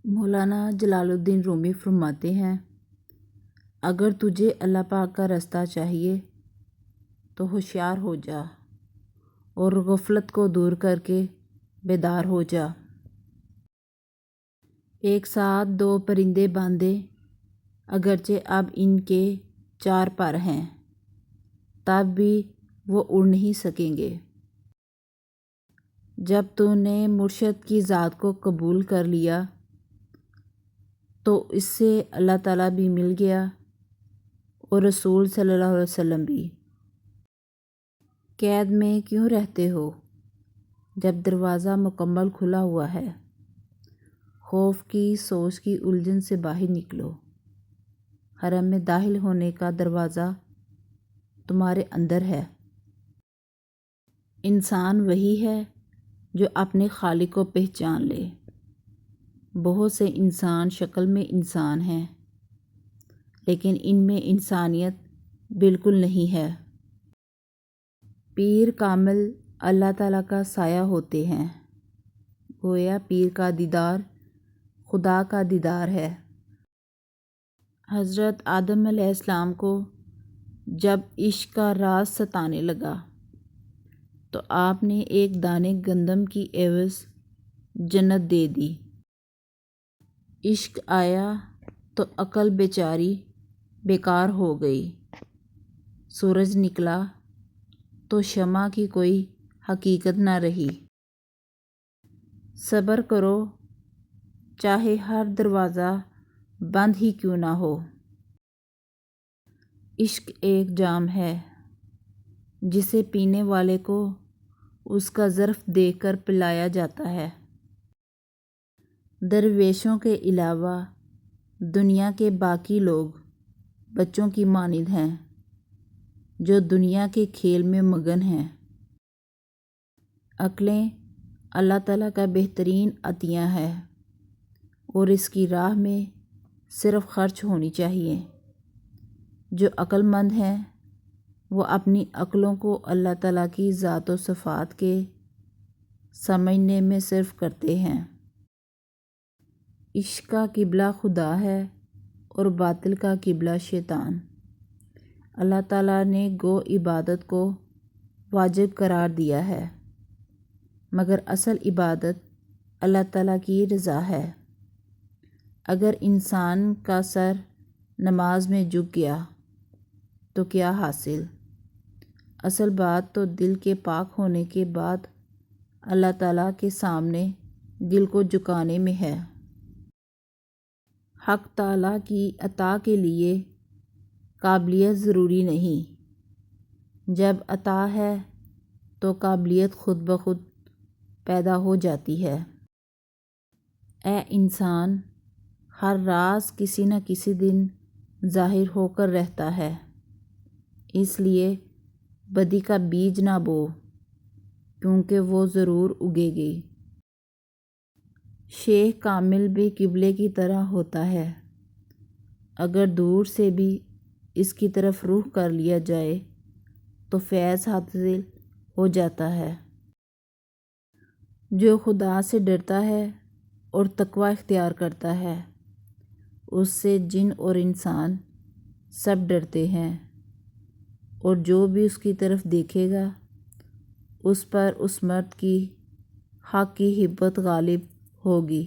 مولانا جلال الدین رومی فرماتے ہیں، اگر تجھے اللہ پاک کا راستہ چاہیے تو ہوشیار ہو جا اور غفلت کو دور کر کے بیدار ہو جا۔ ایک ساتھ دو پرندے باندھے، اگرچہ اب ان کے 4 پر ہیں، تب بھی وہ اڑ نہیں سکیں گے۔ جب تو نے مرشد کی ذات کو قبول کر لیا تو اس سے اللہ تعالیٰ بھی مل گیا اور رسول صلی اللہ علیہ وسلم بھی۔ قید میں کیوں رہتے ہو جب دروازہ مکمل کھلا ہوا ہے؟ خوف کی سوچ کی الجھن سے باہر نکلو۔ حرم میں داخل ہونے کا دروازہ تمہارے اندر ہے۔ انسان وہی ہے جو اپنے خالق کو پہچان لے۔ بہت سے انسان شکل میں انسان ہیں، لیکن ان میں انسانیت بالکل نہیں ہے۔ پیر کامل اللہ تعالیٰ کا سایہ ہوتے ہیں، گویا پیر کا دیدار خدا کا دیدار ہے۔ حضرت آدم علیہ السلام کو جب عشق کا راز ستانے لگا تو آپ نے ایک دانے گندم کی عوض جنت دے دی۔ عشق آیا تو عقل بیچاری بیکار ہو گئی۔ سورج نکلا تو شمع کی کوئی حقیقت نہ رہی۔ صبر کرو، چاہے ہر دروازہ بند ہی کیوں نہ ہو۔ عشق ایک جام ہے جسے پینے والے کو اس کا ظرف دے کر پلایا جاتا ہے۔ درویشوں کے علاوہ دنیا کے باقی لوگ بچوں کی مانند ہیں جو دنیا کے کھیل میں مگن ہیں۔ عقلیں اللہ تعالیٰ کا بہترین عطیہ ہے اور اس کی راہ میں صرف خرچ ہونی چاہیے۔ جو عقل مند ہیں وہ اپنی عقلوں کو اللہ تعالیٰ کی ذات و صفات کے سمجھنے میں صرف کرتے ہیں۔ عشق کا قبلہ خدا ہے اور باطل کا قبلہ شیطان۔ اللہ تعالیٰ نے گو عبادت کو واجب قرار دیا ہے، مگر اصل عبادت اللہ تعالیٰ کی رضا ہے۔ اگر انسان کا سر نماز میں جھک گیا تو کیا حاصل؟ اصل بات تو دل کے پاک ہونے کے بعد اللہ تعالیٰ کے سامنے دل کو جھکانے میں ہے۔ حق تعالیٰ کی عطا کے لیے قابلیت ضروری نہیں، جب عطا ہے تو قابلیت خود بخود پیدا ہو جاتی ہے۔ اے انسان، ہر راز کسی نہ کسی دن ظاہر ہو کر رہتا ہے، اس لیے بدی کا بیج نہ بو، کیونکہ وہ ضرور اگے گی۔ شیخ کامل بھی قبلے کی طرح ہوتا ہے، اگر دور سے بھی اس کی طرف رخ کر لیا جائے تو فیض حاصل ہو جاتا ہے۔ جو خدا سے ڈرتا ہے اور تقوی اختیار کرتا ہے، اس سے جن اور انسان سب ڈرتے ہیں، اور جو بھی اس کی طرف دیکھے گا اس پر اس مرد کی حق کی ہیبت غالب ہوگی۔